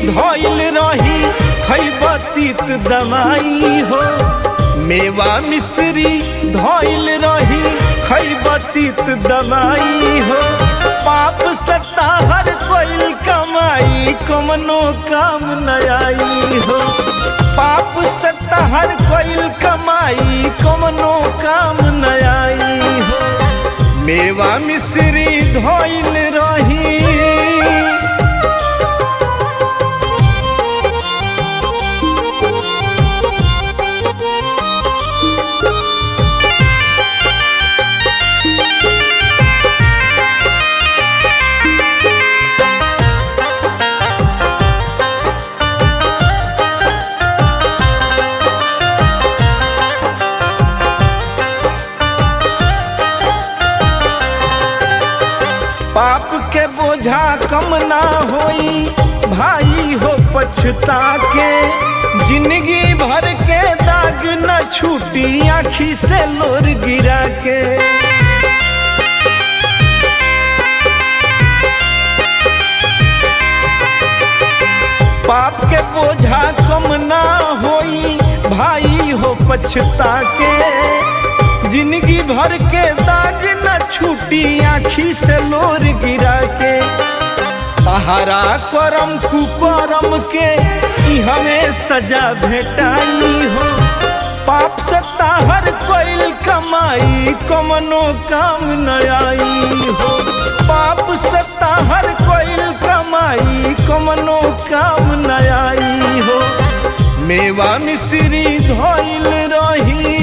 धइल रही खैब तीत दवाई हो। मेवा मिश्री धइल रही खैब तीत दवाई हो। पाप सताहर कोइल कमाई कमनो काम न आई हो। पाप सताहर कोइल कमाई कमनो काम न आई हो। मेवा मिश्री धइल रही पाप के बोझा कम ना होई भाई हो पछता के। जिंदगी भर के दाग न छूटी आँखी से लोर गिरा के। पाप के बोझा कम ना होई भाई हो पछता के। जिंदगी भर के दाग न छूटी आँखी से लोर गिरा के। तहारा करम कुकरम के हमें सजा भेटाई हो। पाप से ताहर कोइल कमाई कमनो काम न आई हो। पाप से ताहर कोइल कमाई कमनो काम न आई हो। मेवा मिश्री धइल रही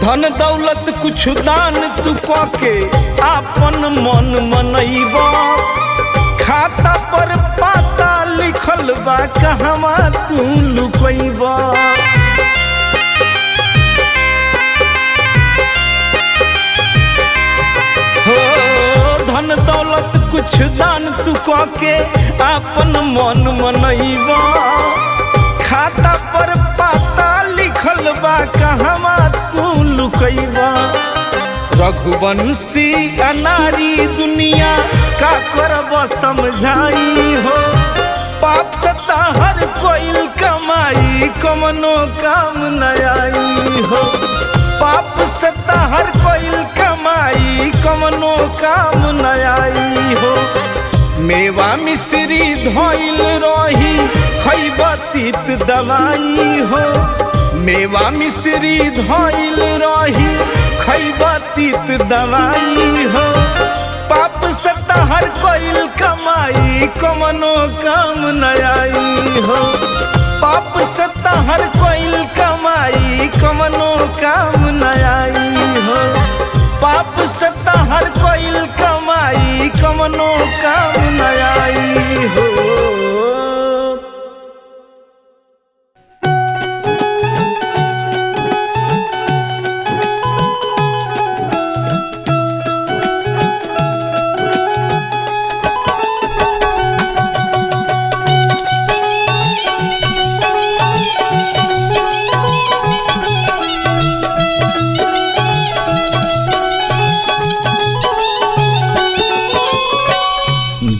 धन दौलत कुछ दान तू के आपन मन मनैब। खाता पर पाता लिखल बा कहवा तू लुकैब। हो धन दौलत कुछ दान तू के आपन मन मनैब। खाता पर पाता लिखल बा कहवा तू लुकैबा। रघुवंशी अनारी दुनिया का करब समझाई हो। पाप सताहर कोइल कमाई कमनो काम न आई हो। पाप सताहर कोइल कमाई कमनो काम न आई हो। मेवा मिश्री धइल रही खैब तीत दवाई हो। मेवा मिश्री धइल रही खैब तीत दवाई हो। पाप सताहर कोइल कमाई कमनो काम न आई हो। पाप सताहर कोइल कमाई कमनो काम न आई हो। पाप सताहर कोइल कमाई कमनो काम न आई हो।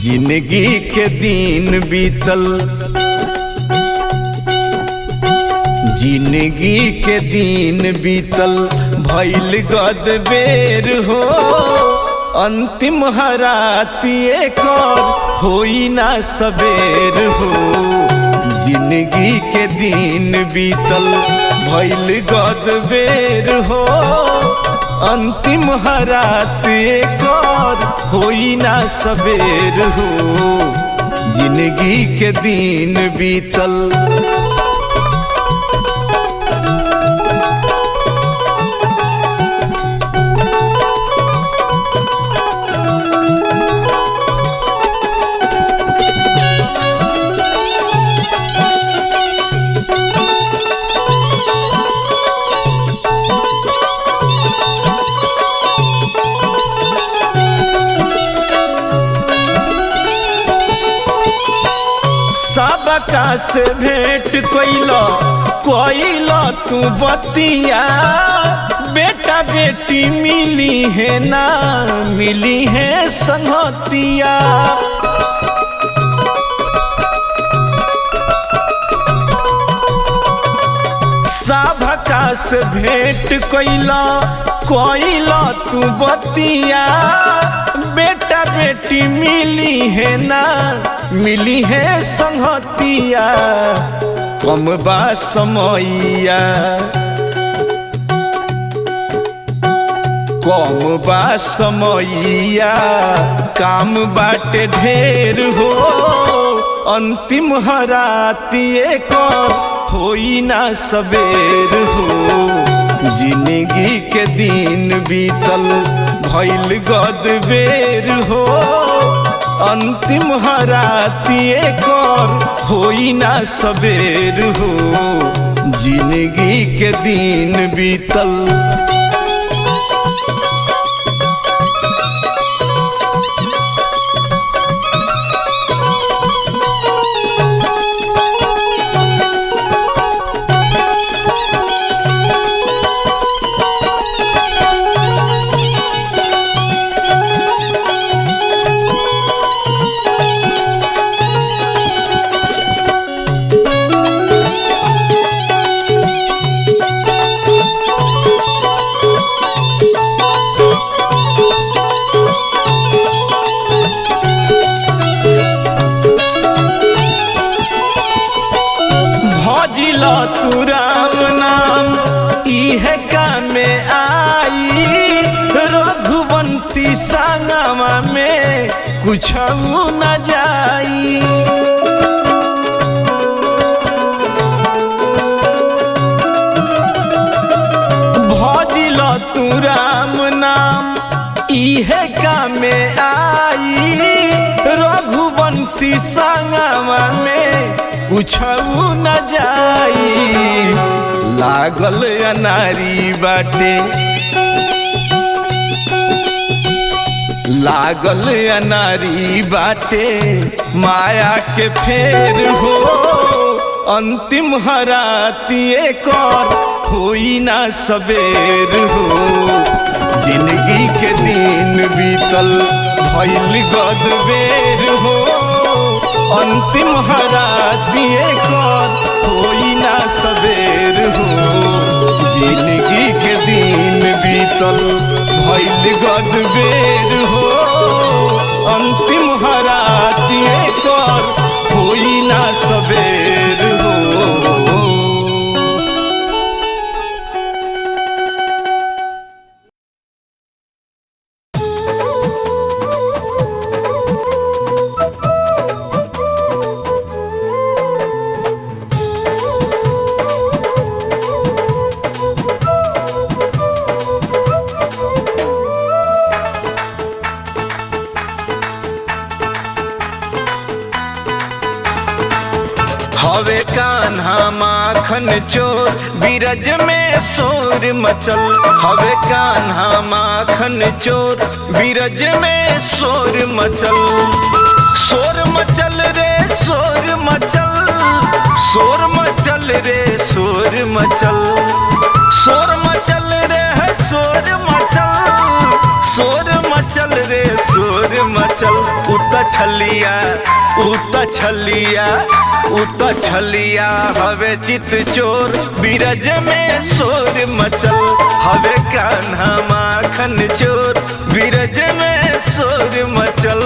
जिंदगी के दिन बीतल जिंदगी के दिन बीतल भइल गद बेर हो। अंतिम हराती कर होई ना सबेर हो। जिंदगी के दिन बीतल भइल गद बेर हो। अंतिम हरात कर होई ना सबेर हो। जिंदगी के दिन बीतल सबका से भेंट कोइला तू बतिया बेटा बेटी मिली है ना मिली है संगतिया। सबका से भेंट कोइला तू बतिया बेटा बेटी मिली है ना मिली है संगतिया। कम बा समैया कम बा समैया काम बाटे ढेर हो अंतिम हरातिए को होई ना सबेर हो। जिंदगी के दिन बीतल भइल गदबेर हो अंतिम हरातिए कर होई ना सबेर हो। जिंदगी के दिन बीतल तू राम नाम इहे काम आई रघुवंशी संगमा में कुछ न जाई। भजिल तू राम नाम इहे काम आई रघुवंशी संगमा में कुछ न जाई। लागल अनारी बाटे लागल अनारी बाटे माया के फेर हो अंतिम हरातिए कर होई ना सबेर हो। जिंदगी के दिन बीतल भइल गदबेर हो अंतिम हरातिए कर होई ना सबेर हो। जिंदगी के दिन बीतल भइल गदबेर हो अंतिम हरातिए कर होई ना सबेर हो। हवे कान्हा माखन चोर बीरज में शोर मचल। हवे कान्हा माखन चोर बीरज में शोर मचल। शोर मचल रे शोर मचल शोर मचल रे शोर मचल शोर मचल रे है शोर मचल शोर मचल रे शोर मचल। उत छलिया हवे चित चोर बीरज में शोर मचल। हवे कान्हा माखन चोर बीरज में शोर मचल।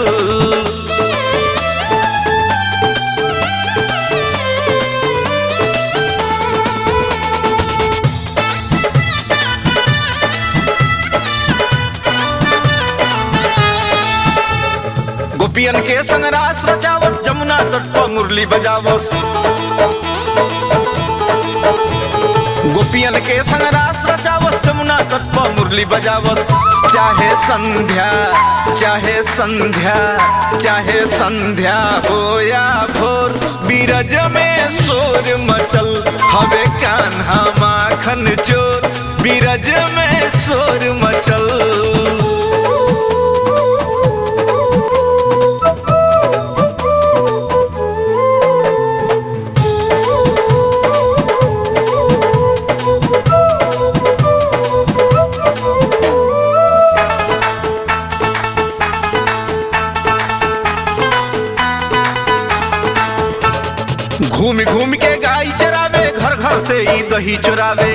गोपियन के संग रास रचावस जमुना तट पर मुरली बजावस। गोपियन के संग रास रचावस जमुना तट पर मुरली बजावस। चाहे संध्या हो या भोर बीरज में शोर मचल। हवे कान्हा माखन चोर बीरज में शोर मचल। से ही दही चुरावे।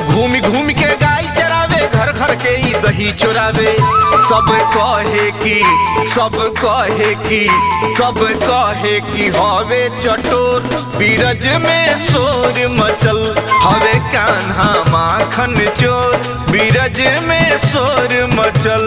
घूम घूम के गाय चरावे, घर घर के ही दही चुरावे। सब कहे कि हवे चटोर, बीरज में शोर मचल। हवे कान्हा माखन चोर, बीरज में शोर मचल।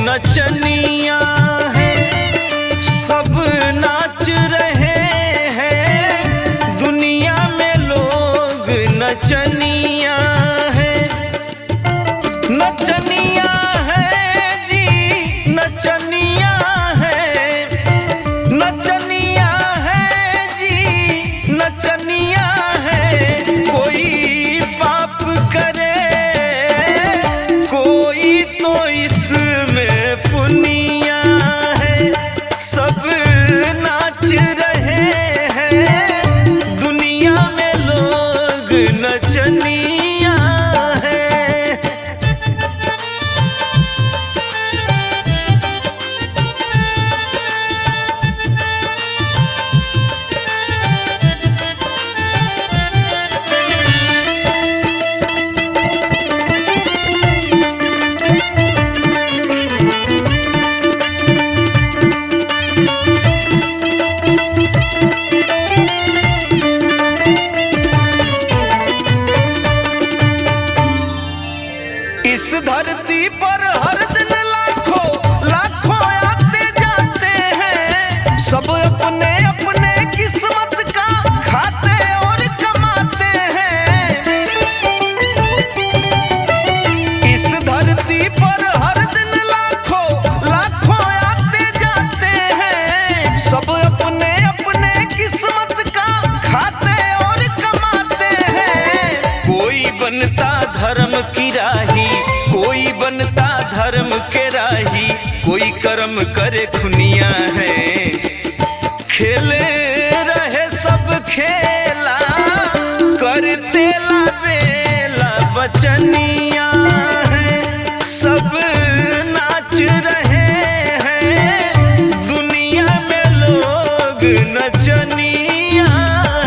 नचनिया है, सब नाच रहे हैं, दुनिया में लोग नचनिया है। नचनिया है जी, नचनिया है, नचनिया है जी, नचनिया है। कोई पाप करे, कोई तो इसमें पुनिया है। सब नाच रहे हैं, दुनिया में लोग नचनिया है। इस धरती पर हर दिन लाखों लाखों आते जाते हैं, सब अपने अपने किस्मत का खाते और कमाते हैं। इस धरती पर हर दिन लाखों लाखों आते जाते हैं, सब अपने अपने किस्मत का खाते और कमाते हैं। कोई बनता धर्म की राही, कोई बनता धर्म के राही, कोई कर्म करे खुनिया है। खेले रहे सब खेला, करते ला बेला बचनिया है। सब नाच रहे हैं, दुनिया में लोग नचनिया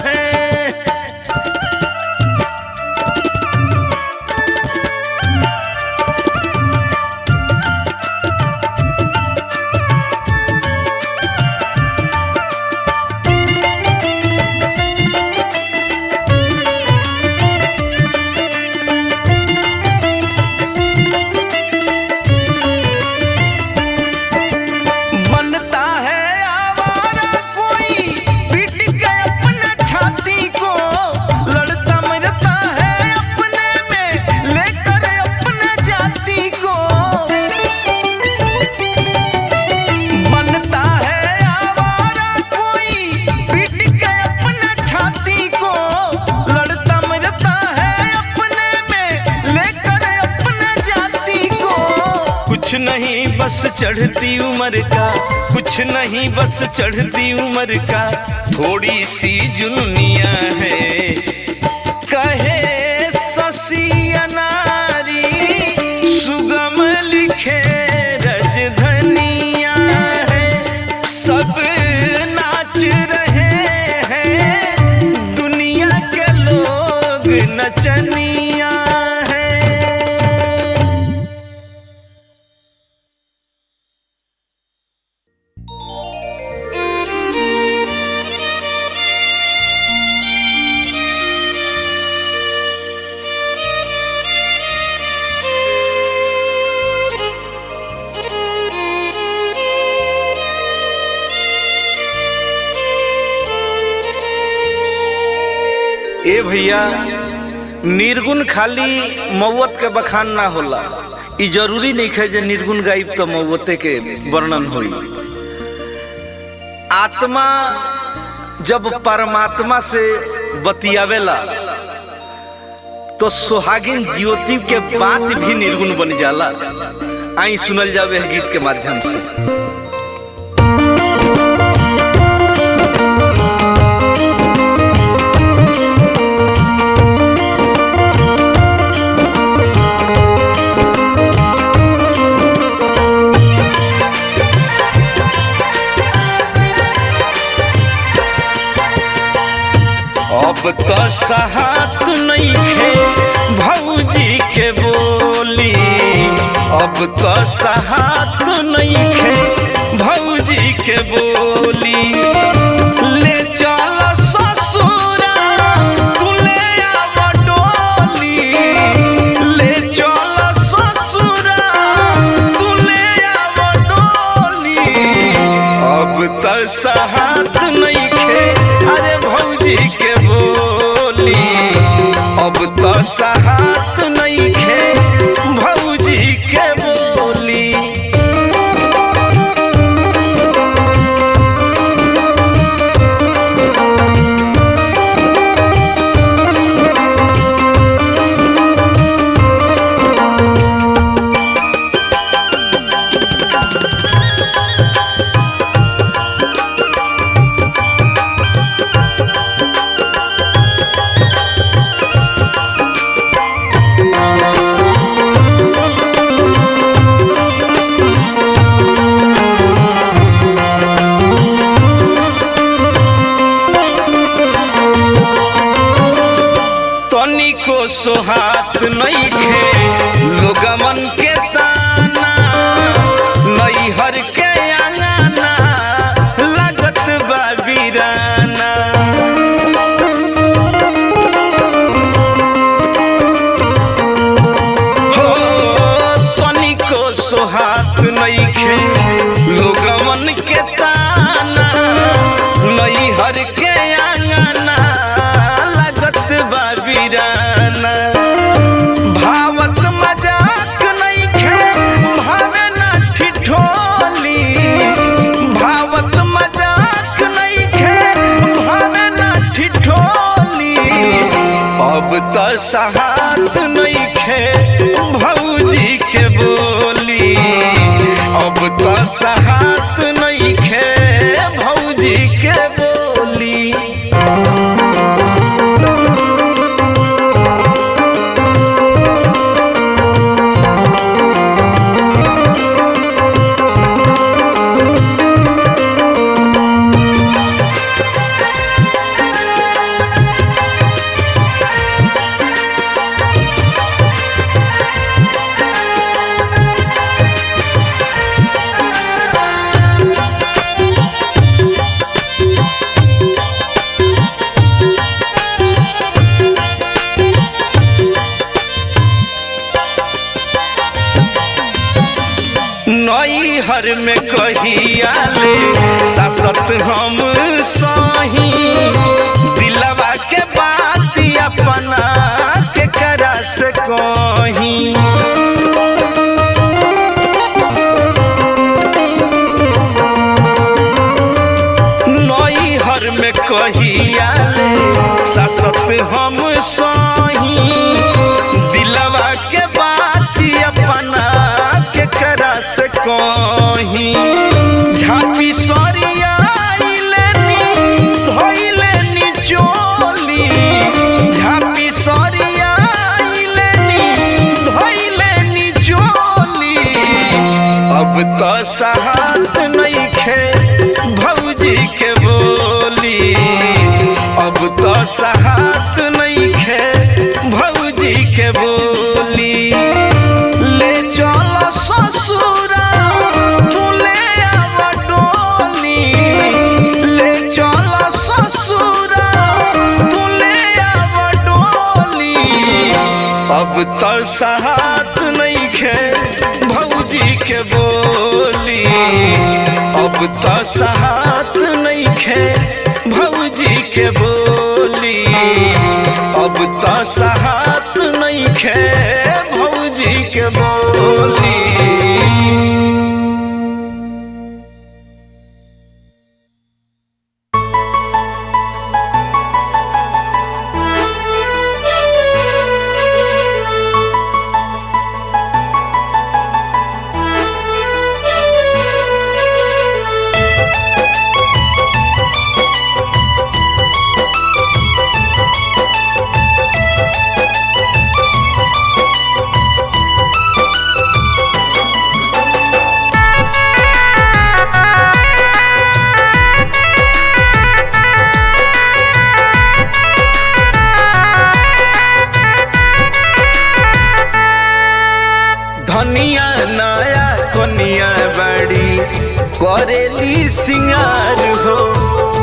है। बनता है आवारा कोई, पीट के अपने छाती को, लड़ता मरता है अपने में, लेकर अपने जाति को। बनता है आवारा कोई, पीट के अपने छाती को, लड़ता मरता है अपने में, लेकर अपने जाति को। कुछ नहीं बस चढ़ती उम्र का, कुछ नहीं बस चढ़ती उम्र का, थोड़ी सी जुनूनिया है। कहे शशि अनारी, सुगम लिखे रजधनिया है। सब नाच रहे हैं, दुनिया के लोग नचनिया है। ए भैया, निर्गुण खाली मौत के बखान ना होला। ई जरूरी नहीं है जे निर्गुण गायब तो मौते के वर्णन होई। आत्मा जब परमात्मा से बतियावेला तो सुहागिन ज्योति के बात भी निर्गुण बन जाला। आई सुनल जावे गीत के माध्यम से। अब तो सहात नहीं खे भौजी के बोली, अब तो सहात नहीं खे भौजी के बोली। ले चल ससुरा तू ले आव डोली, ले चल ससुरा तू ले आव डोली। अब तो सहात नहीं खे अरे भौजी के बोली, अब तो सहात नहीं खे भौजी के बोली। सोहात नहीं खे लोगमन के ताना, नैहर के आंगना लागत बा वीराना। हो तनिको सोहात नहीं खे लोगमन के ताना, नैहर के आंगना लागत बा वीराना। भावत मजाक नहीं खे भावे न ठिठोली, भावत मजाक नहीं खे भावे न ठिठोली। अब तो सहात नहीं खे भौजी के बोली, अब तो सहात नहीं खे भौजी के बोली। नैहर में कहिया ले सासत हम सही, दिलवा के बात अपना के करा से कहीं। नैहर में कहिया ले सासत हम सही, दिलवा के बात अपना के करा से कहीं। झापी सरिया धोइलेनी चोली, झापी सरिया धोइलेनी चोली। अब तो सहात नहीं खे भौजी के बोली, अब तो सहात नहीं खे भौजी के बोली। ले चल ससुरा तू ले आव डोली, ले चल ससुरा तू ले आव डोली। अब तो सहात नहीं खे भौजी के बोली, अब तो सहात नहीं खे भौजी के बोली अब तो सहात नहीं खे भौजी के बोली। धनिया नया कोनिया बड़ी करेली सिंगार हो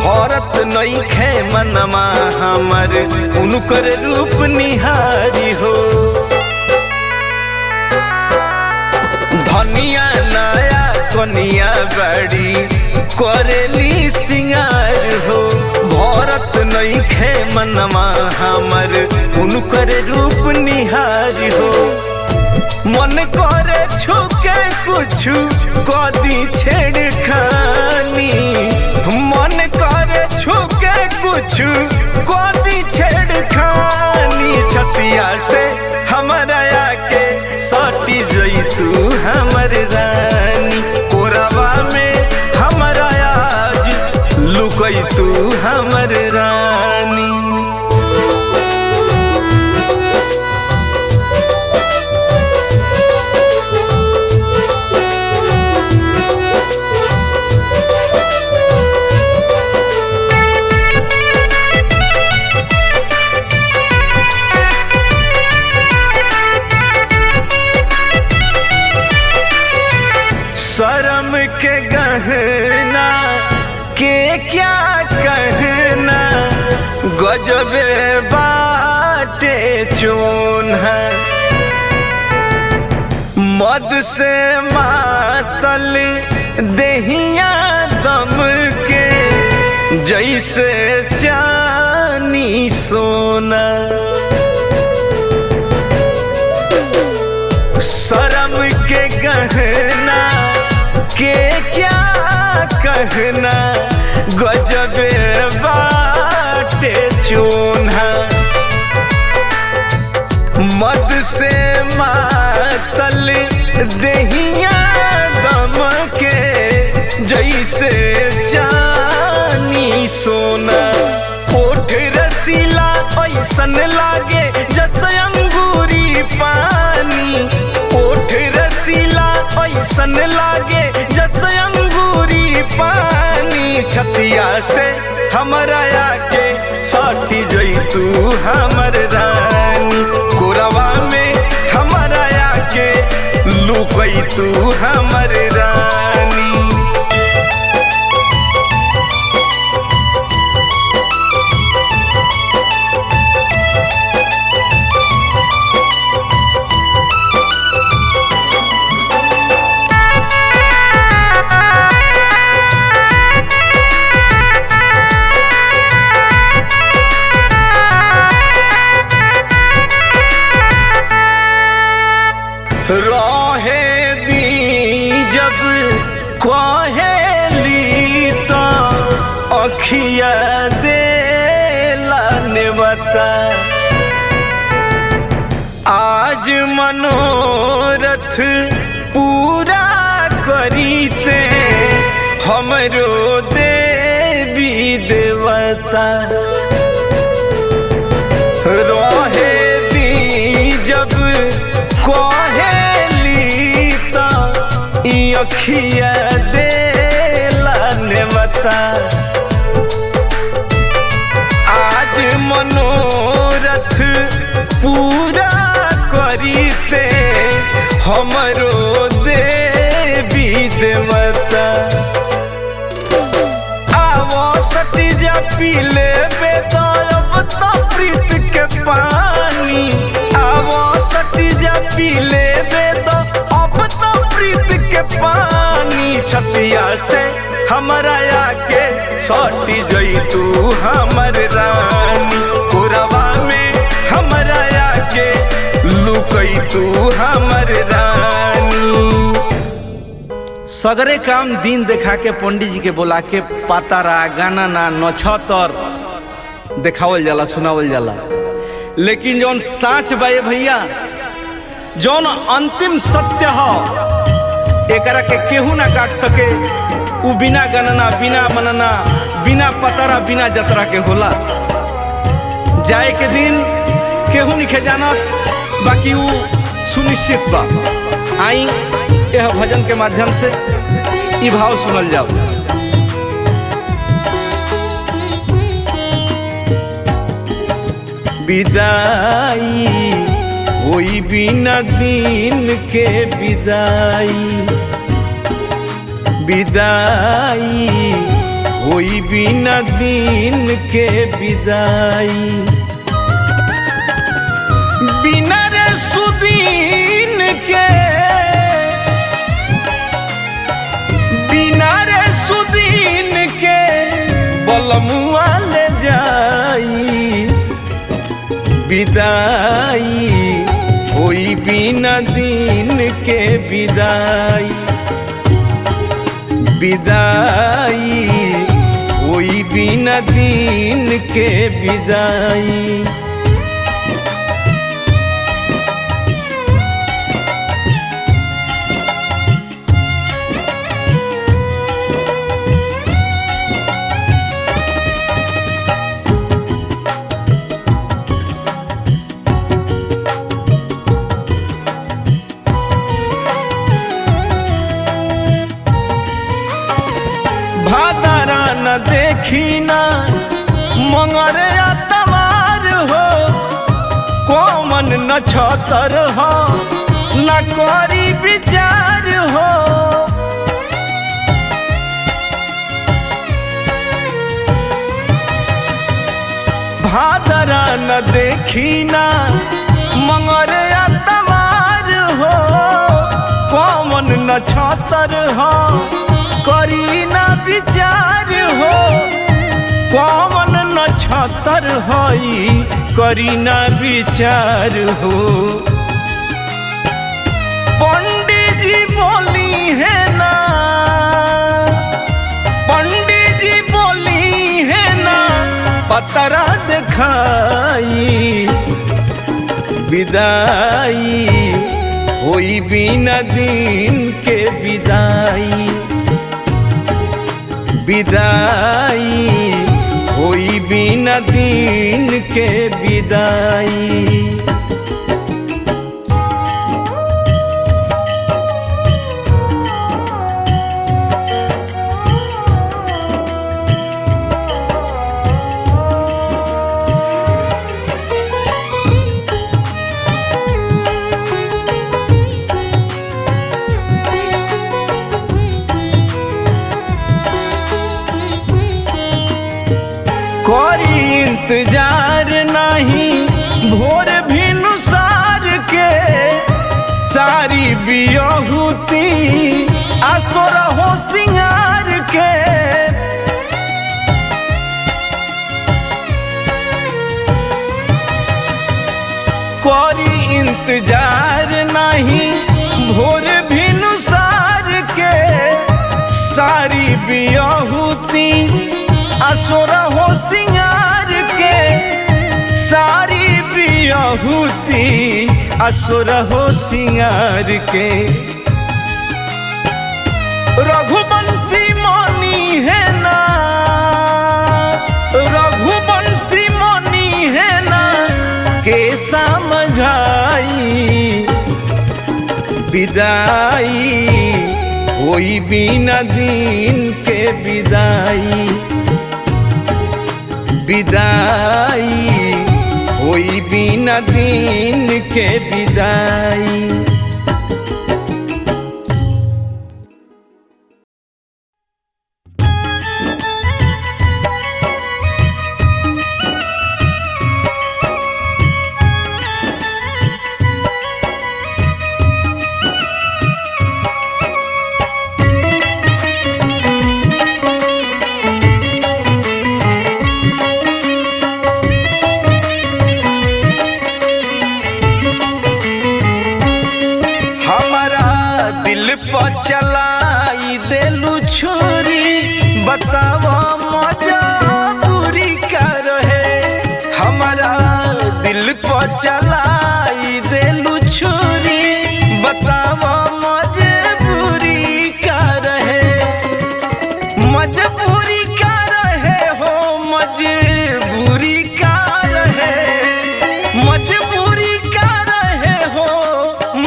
हरत नहीं खे मनमा हमर उनकर रूप निहारी हो। धनिया नया कोनिया बड़ी करेली सिंगार हो भरत नहीं खे मनमा हमर उनकर रूप निहारी हो। मन करे छुके कुछ कदी छेड़खानी मन करे छुके कुछ कदी छेड़खानी छतिया से हमरा आके सटी जई तू हमर रानी कोरावा में हमरा आज लुकई तू हमर रानी। शर्म के गहना के क्या कहना गजबे बाटे चोन है मद से मातल देहिया दम के जैसे चानी सोना। शर्म के गहना के क्या कहना गजबे बाटे चोन्हा मद से मातल देहिया दम के जैसे चानी सोना। ओठ रसीला ऐसन लागे जैसे अंगूरी पानी ओठ रसीला ऐसन लागे जैसे अंगूरी पानी छतिया से हमरा आके सटी जई तू हमर रानी कोरवा में हमरा आके लुकई तू हमर रानी। रहे दी जब कहेली तो अखिया देला ने बता आज मनोरथ पूरा करीते हमरो देवी देवता। रहे दी जब कहेली तो अखिया देला ने बता आज मनोरथ पूरा करीते हमरो देवी देवता। आवो सटी जा पी लेबे तो अब तो प्रीत के पानी आवो सटी जा पी लेबे तो अब तो प्रीत के पानी छतिया से हमरा आके सटी जई तू हमर रानी, कोरवा में हमरा आके लुकई तू हमर रानी। सगरे काम दिन देखा के पंडित जी के बोला के पातारा गाना ना नछतर देखावल जाला, सुनावल जाला। लेकिन जौन साच बाए भैया, जौन अंतिम सत्य हो एकरा के केहू ना काट सके, उ बिना गणना, बिना मनना, बिना पतारा, बिना जतरा के होला। जाए के दिन केहू नहीं जानत, बाकी उ सुनिश्चित बा। आई यह भजन के माध्यम से ई भाव सुनल जाओ। विदाई होई बिना दिन के विदाई, विदाई होई बिना दिन के विदाई, बिना रे सुदीन के, बिना रे सुदीन के बलमुआ ले जाई। विदाई होई बिना दिन के विदाई, विदाई होई बिना दिन के विदाई। भादरा न देखी ना मंगर तवार हो, कोमन न छतर हो, न करी विचार हो। भादरा न देखी ना मंगर तवार हो, कोमन न छतर हो, करी ना विचार हो। कौन नक्षत्र हई करी ना विचार हो। पंडित जी बोली है ना, पंडित जी बोली है ना, पतरा दिखाई। विदाई होई बिना दिन के विदाई, विदाई होई बिना दिन के विदाई। कोरी इंतजार नहीं भोर भी नुसार के, सारी बियहुती आसोर हो सिंगार के। कोरी इंतजार नहीं भोर भी नुसार के, सारी बियहुती आसोर हो सिंगार के। सारी बियहुती आसोर हो सिंगार के। रघुवंशी मनी है ना, रघुवंशी मनी है ना, के समझाई। विदाई होई बिना दिन के विदाई, विदाई होई बिना दिन के विदाई। चलाई देलू छुरी बताओ मजबूरी का रहे हमारा दिल पर चलाई देलू छुरी बताओ मजबूरी का रहे मजबूरी का रहे हो मजबूरी का रहे मजबूरी का रहे हो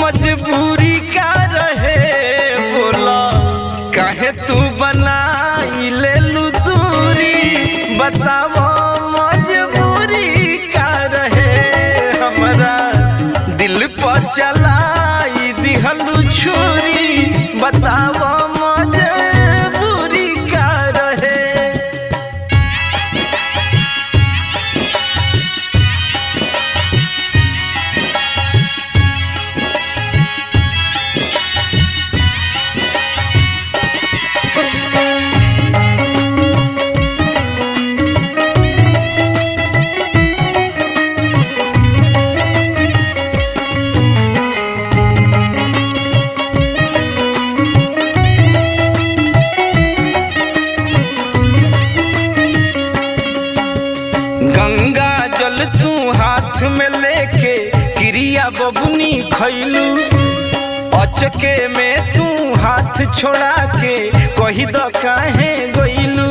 मजबूरी का रहे बोला काहे तू बनाई लेलू दूरी बताओ मजबूरी का रहे हमारा दिल पर चलाई दिहलू छुरी बताओ मजबूरी का रहे गंगा जल तू हाथ में लेके क्रिया बबुनी खैलू अचके में तू हाथ छोड़ा के कही द काहे गइलू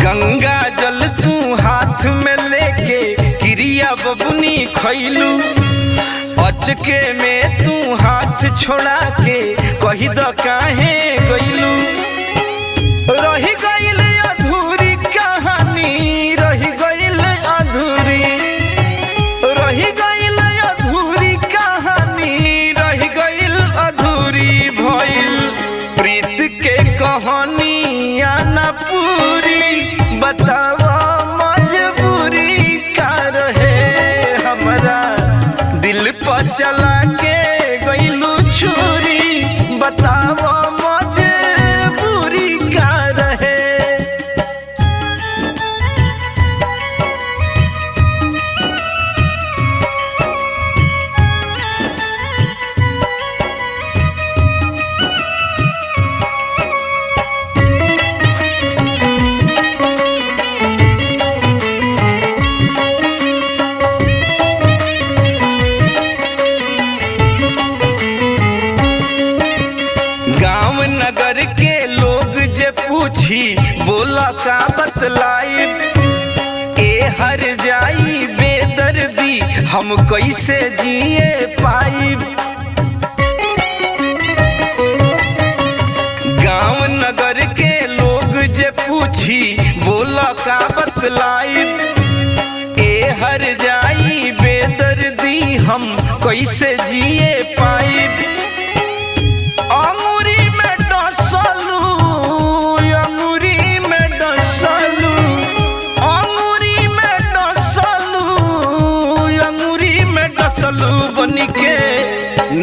गंगा जल तू हाथ में लेके क्रिया बबुनी खैलू अचके में तू हाथ छोड़ा के कही द काहे गइलू रही गइल अधूरी कहानी रही गइल अधूरी रही गइल अधूरी कहानी रही गइल अधूरी भइल प्रीत के कहानी आना पूरी बताओ मजबूरी का रहे हमारा दिल पर चला के गइलू छुरी बताओ मजबूरी का रहे गांव नगर के लोग जे पूछी बोला का बतलाई ए हर जाई बेदर्दी हम कैसे जिए पाई गांव नगर के लोग जे पूछी बोला का बतलाई ए हर जाई बेदर्दी हम कैसे जिए पाई अंगूरी में डसलू अंगूरी में डसलू अंगूरी में डसलू अंगूरी में डसलू बनिके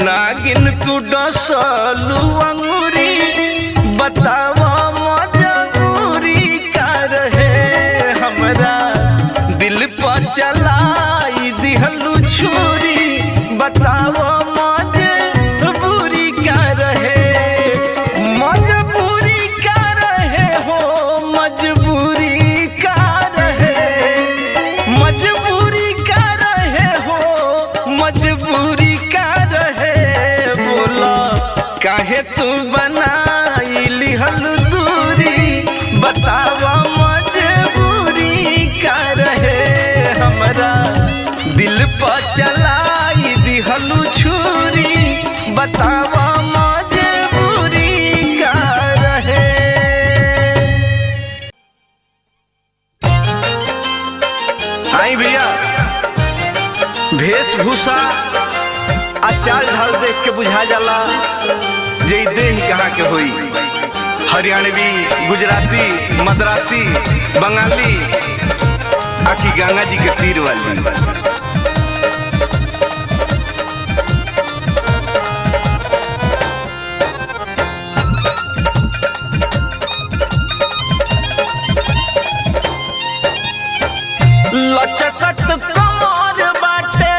नागिन तू डसलू अंगूरी बताओ मजबूरी का रहे हमरा दिल पर चलाई दिहलू छुरी बताओ मजबूरी का रहे मजबूरी का रहे हो मजबूरी का रहे मजबूरी का रहे हो मजबूरी का रहे बोला काहे तू बनाई लिहल दूरी बतावा मजबूरी का रहे हमरा दिल पर चलाई दिहलू छुरी बतावा मजबूरी का रहे। आई भैया वेशभूषा आचार ढाल देख के बुझा जाला जे देह कहाँ के होई। हरियाणवी, गुजराती, मद्रासी, बंगाली, आखी गंगा जी के तीर वाली। लचकत कमर बाटे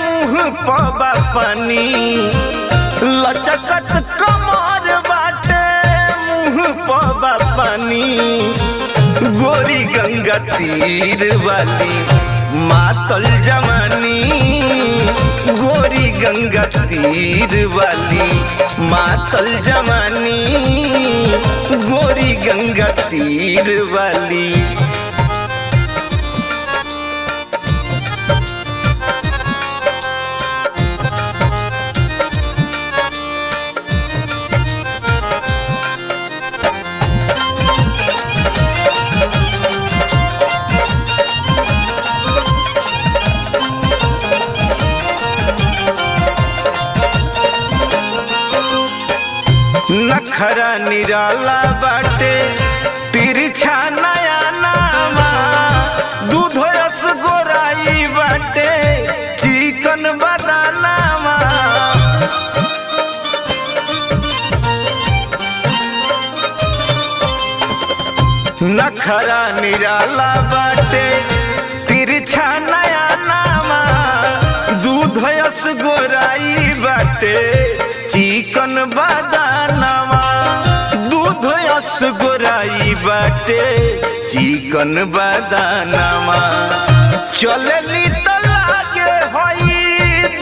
मुँह पर पानी लचकत कमर बाटे मुँह पबा पानी गोरी गंगा तीर वाली मातल जवानी गोरी गंगा तीर वाली मातल जवानी गोरी गंगा तीर वाली। नखरा निराला बाटे तिरछा नया नामा दूध रस गोराई बाटे चिकन बदानामा नखरा निराला बाटे तिरछा नया नामा दूध रस गोराई बाटे चिकन बदानामा दूध रस गोराई बाटे चिकन बदानामा चलली तो लागे होई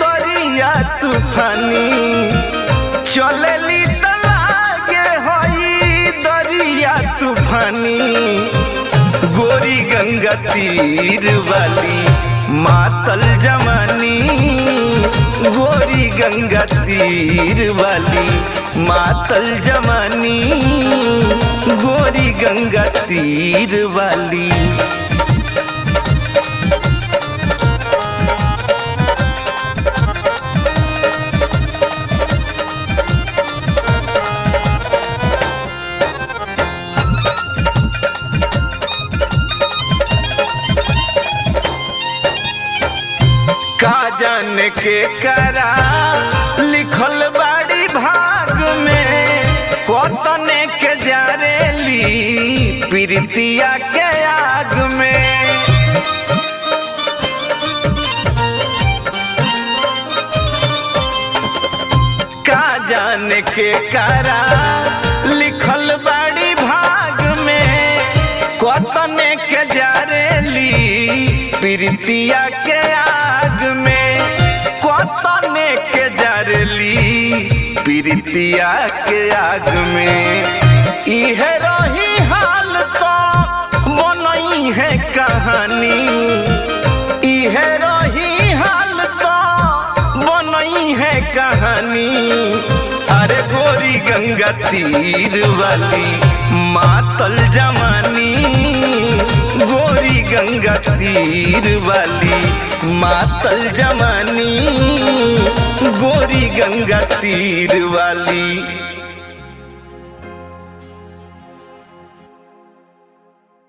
दरिया तूफानी चलली तो लागे होई दरिया तूफानी गोरी गंगा तीर वाली मातल जवानी गोरी गंगा तीर वाली मातल जवानी गोरी गंगा तीर वाली। का जाने के करा लिखल बाड़ी भाग में कोतने के जारेली प्रीतिया के आग में का जाने के करा लिखल बाड़ी भाग में कोतने के जारेली प्रीतिया के आग में कोतने के जारेली प्रीतिया के आग में इहे रही हाल तो बनई है कहानी इहे रही हाल तो बनई है कहानी अरे गोरी गंगा तीर वाली मातल जवानी गोरी गंगा तीर वाली मातल जवानी गोरी गंगा तीर वाली।